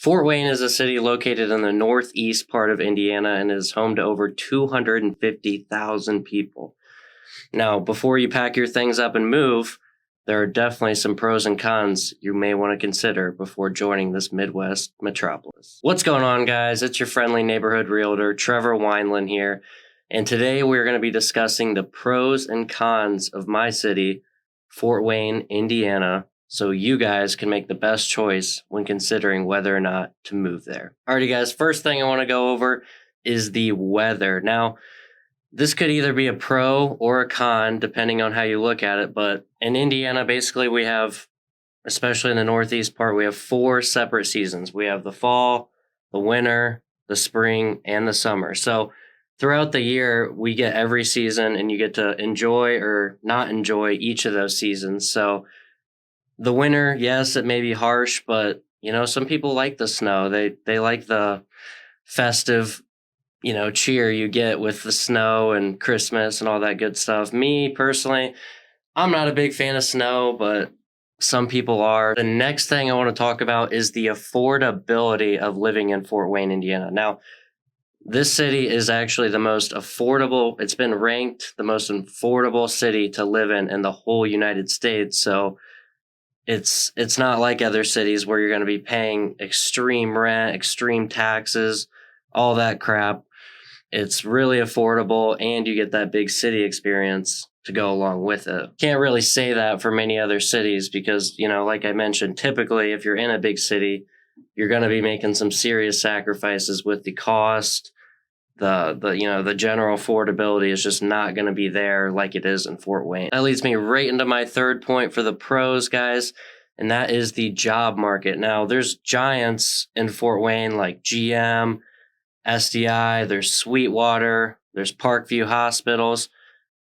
Fort Wayne is a city located in the northeast part of Indiana and is home to over 250,000 people. Now, before you pack your things up and move, there are definitely some pros and cons you may want to consider before joining this Midwest metropolis. What's going on, guys? It's your friendly neighborhood realtor, Trevor Wineland here. And today we're going to be discussing the pros and cons of my city, Fort Wayne, Indiana, so you guys can make the best choice when considering whether or not to move there. Alrighty, guys, first thing I want to go over is the weather. Now, this could either be a pro or a con, depending on how you look at it, but in Indiana, basically we have, especially in the northeast part, we have 4 separate seasons. We have the fall, the winter, the spring, and the summer. So throughout the year, we get every season and you get to enjoy or not enjoy each of those seasons. So the winter, yes, it may be harsh, but some people like the snow. They like the festive, cheer you get with the snow and Christmas and all that good stuff. Me personally, I'm not a big fan of snow, but some people are. The next thing I want to talk about is the affordability of living in Fort Wayne, Indiana. Now, this city is actually the most affordable. It's been ranked the most affordable city to live in the whole United States. So it's not like other cities where you're going to be paying extreme rent, extreme taxes, all that crap. It's really affordable and you get that big city experience to go along with it. Can't really say that for many other cities because, like I mentioned, typically if you're in a big city, you're going to be making some serious sacrifices with the cost. The general affordability is just not going to be there like it is in Fort Wayne. That leads me right into my third point for the pros, guys, and that is the job market. Now, there's giants in Fort Wayne like GM, SDI, there's Sweetwater, therethere's Parkview Hospitals.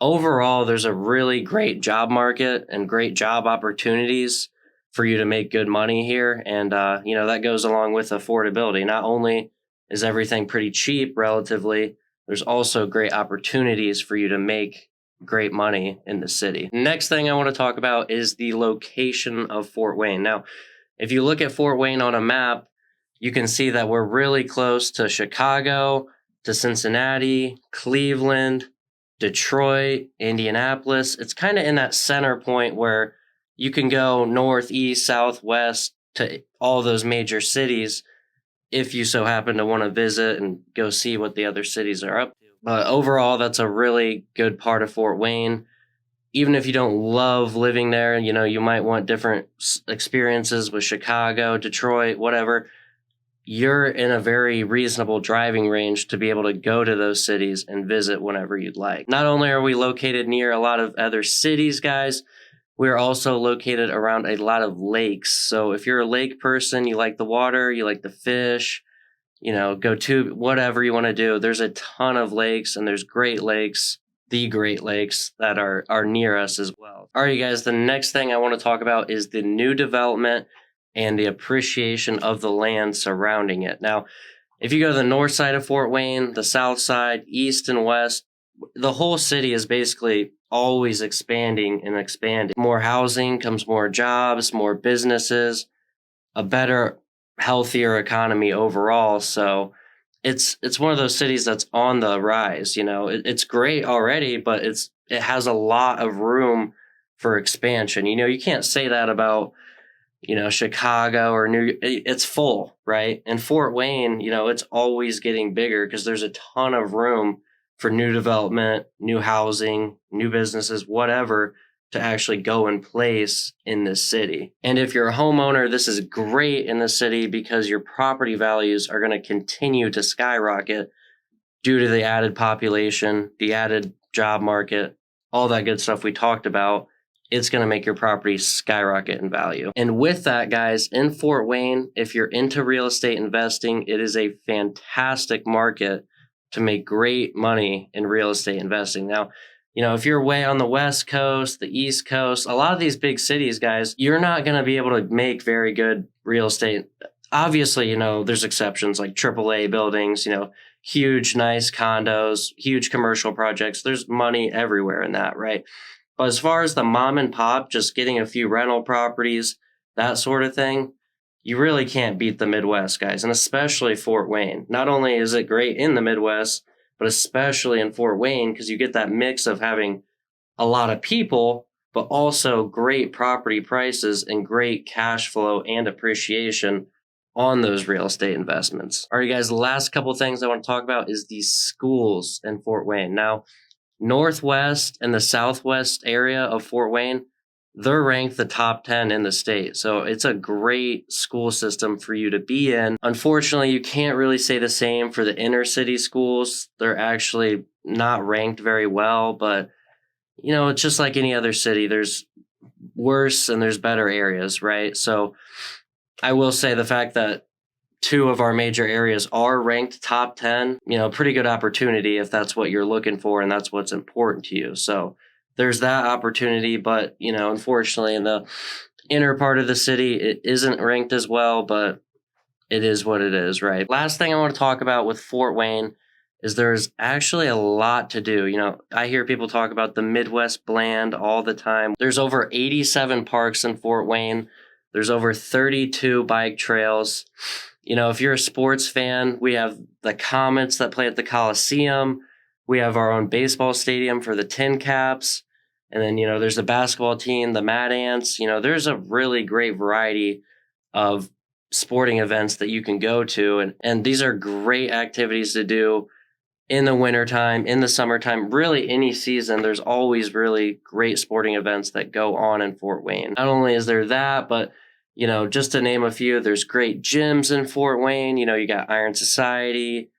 Overall, there's a really great job market and great job opportunities for you to make good money here. And, that goes along with affordability. Not only is everything pretty cheap relatively, there's also great opportunities for you to make great money in the city. Next thing I want to talk about is the location of Fort Wayne. Now, if you look at Fort Wayne on a map, you can see that we're really close to Chicago, to Cincinnati, Cleveland, Detroit, Indianapolis. It's kind of in that center point where you can go north, east, south, west to all those major cities if you so happen to want to visit and go see what the other cities are up to. But overall, that's a really good part of Fort Wayne. Even if you don't love living there, you might want different experiences with Chicago, Detroit, whatever. You're in a very reasonable driving range to be able to go to those cities and visit whenever you'd like. Not only are we located near a lot of other cities, guys, we're also located around a lot of lakes. So if you're a lake person, you like the water, you like the fish, go to whatever you want to do. There's a ton of lakes and there's Great Lakes, the Great Lakes that are near us as well. All right, you guys, the next thing I want to talk about is the new development and the appreciation of the land surrounding it. Now, if you go to the north side of Fort Wayne, the south side, east and west, the whole city is basically always expanding and expanding. More housing comes more jobs, more businesses, a better, healthier economy overall. So it's one of those cities that's on the rise. It's great already, but it has a lot of room for expansion. You can't say that about Chicago or it's full, right? And Fort Wayne, it's always getting bigger because there's a ton of room for new development, new housing, new businesses, whatever, to actually go in place in this city. And if you're a homeowner, this is great in the city because your property values are going to continue to skyrocket due to the added population, the added job market, all that good stuff we talked about. It's going to make your property skyrocket in value. And with that, guys, in Fort Wayne, if you're into real estate investing, it is a fantastic market to make great money in real estate investing. Now, if you're way on the West Coast, the East Coast, a lot of these big cities, guys, you're not going to be able to make very good real estate. Obviously, there's exceptions like AAA buildings, huge, nice condos, huge commercial projects. There's money everywhere in that, right? But as far as the mom and pop, just getting a few rental properties, that sort of thing, you really can't beat the Midwest, guys, and especially Fort Wayne. Not only is it great in the Midwest, but especially in Fort Wayne, because you get that mix of having a lot of people, but also great property prices and great cash flow and appreciation on those real estate investments. All right, guys, the last couple of things I want to talk about is these schools in Fort Wayne. Now, Northwest and the Southwest area of Fort Wayne, they're ranked the top 10 in the state. So it's a great school system for you to be in. Unfortunately, you can't really say the same for the inner city schools. They're actually not ranked very well, but it's just like any other city. There's worse and there's better areas, right? So I will say the fact that two of our major areas are ranked top 10, pretty good opportunity if that's what you're looking for and that's what's important to you. So there's that opportunity, but, unfortunately in the inner part of the city, it isn't ranked as well, but it is what it is, right? Last thing I want to talk about with Fort Wayne is there's actually a lot to do. I hear people talk about the Midwest Bland all the time. There's over 87 parks in Fort Wayne. There's over 32 bike trails. If you're a sports fan, we have the Comets that play at the Coliseum. We have our own baseball stadium for the Tin Caps. And then, there's the basketball team, the Mad Ants. There's a really great variety of sporting events that you can go to. And these are great activities to do in the wintertime, in the summertime, really any season. There's always really great sporting events that go on in Fort Wayne. Not only is there that, but just to name a few, there's great gyms in Fort Wayne. You got Iron Society,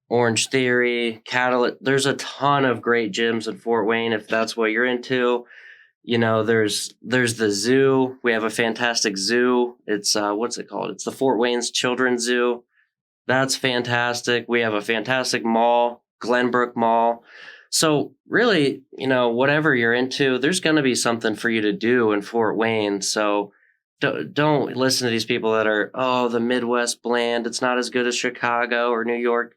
Orange Theory, Catalyst. There's a ton of great gyms in Fort Wayne if that's what you're into. There's the zoo. We have a fantastic zoo. It's what's it called? It's the Fort Wayne's Children's Zoo. That's fantastic. We have a fantastic mall, Glenbrook Mall. So really, whatever you're into, there's going to be something for you to do in Fort Wayne. So don't listen to these people that are, the Midwest Bland. It's not as good as Chicago or New York.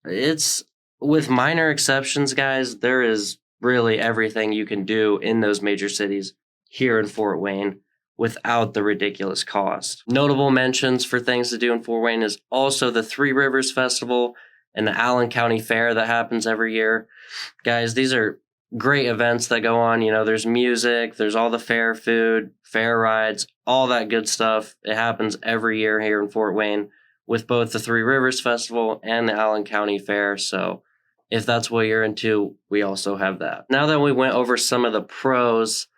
It's, with minor exceptions, guys, there is really everything you can do in those major cities here in Fort Wayne without the ridiculous cost. Notable mentions for things to do in Fort Wayne is also the Three Rivers Festival and the Allen County Fair that happens every year. Guys, these are great events that go on. There's music, there's all the fair food, fair rides, all that good stuff. It happens every year here in Fort Wayne with both the Three Rivers Festival and the Allen County Fair. So if that's what you're into, we also have that. Now that we went over some of the pros,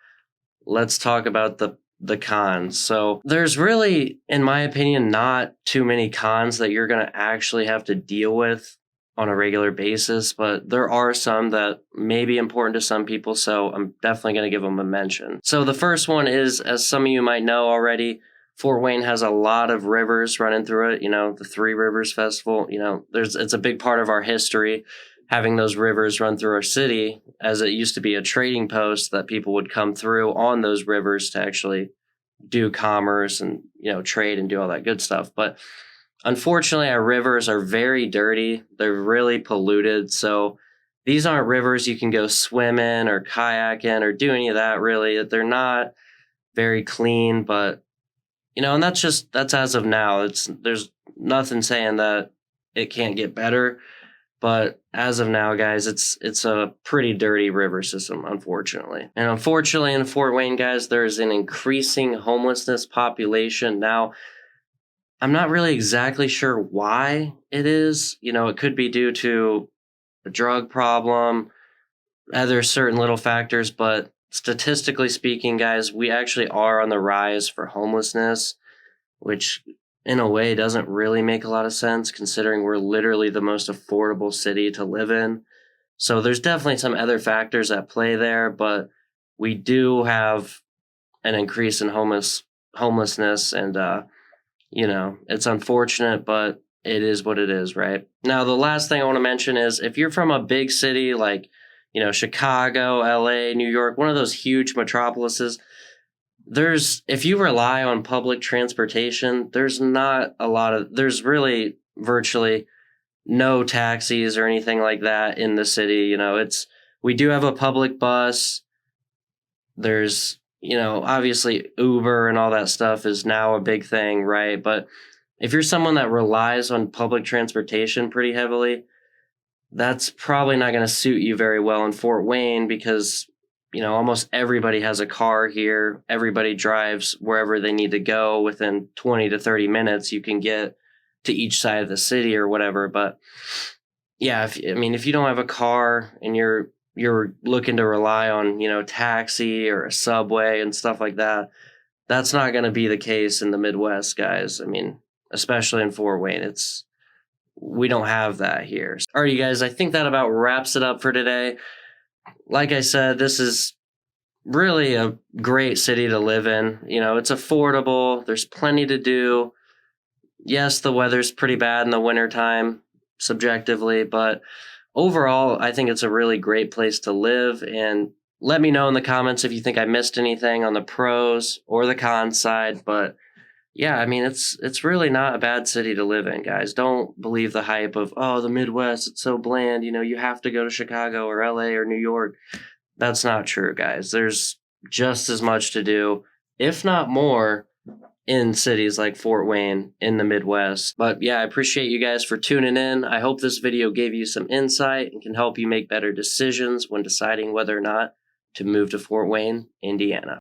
let's talk about the cons. So there's really, in my opinion, not too many cons that you're going to actually have to deal with on a regular basis, but there are some that may be important to some people, so I'm definitely going to give them a mention. So the first one is, as some of you might know already, Fort Wayne has a lot of rivers running through it. The Three Rivers Festival, it's a big part of our history, having those rivers run through our city, as it used to be a trading post that people would come through on those rivers to actually do commerce and, trade and do all that good stuff. But unfortunately, our rivers are very dirty. They're really polluted. So these aren't rivers you can go swim in or kayak in or do any of that, really. They're not very clean, but, and that's as of now. There's nothing saying that it can't get better. But as of now, guys, it's a pretty dirty river system, unfortunately. And unfortunately, in Fort Wayne, guys, there is an increasing homelessness population. Now, I'm not really exactly sure why it is. It could be due to a drug problem. There's certain little factors, but statistically speaking, guys, we actually are on the rise for homelessness, which in a way doesn't really make a lot of sense considering we're literally the most affordable city to live in. So there's definitely some other factors at play there, but we do have an increase in homelessness and, it's unfortunate, but it is what it is, right? Now, the last thing I want to mention is if you're from a big city like, Chicago, LA, New York, one of those huge metropolises, if you rely on public transportation, there's really virtually no taxis or anything like that in the city. We do have a public bus. There's Obviously Uber and all that stuff is now a big thing, right? But if you're someone that relies on public transportation pretty heavily, that's probably not going to suit you very well in Fort Wayne because, almost everybody has a car here. Everybody drives wherever they need to go. Within 20 to 30 minutes, you can get to each side of the city or whatever. But yeah, if you don't have a car and you're looking to rely on, taxi or a subway and stuff like that, that's not going to be the case in the Midwest, guys. Especially in Fort Wayne, we don't have that here. All right, you guys, I think that about wraps it up for today. Like I said, this is really a great city to live in. It's affordable. There's plenty to do. Yes, the weather's pretty bad in the wintertime, subjectively, but overall, I think it's a really great place to live. And let me know in the comments if you think I missed anything on the pros or the cons side. But yeah, it's really not a bad city to live in, guys. Don't believe the hype of, oh, the Midwest, it's so bland. You have to go to Chicago or LA or New York. That's not true, guys. There's just as much to do, if not more, in cities like Fort Wayne in the Midwest. But yeah, I appreciate you guys for tuning in. I hope this video gave you some insight and can help you make better decisions when deciding whether or not to move to Fort Wayne, Indiana.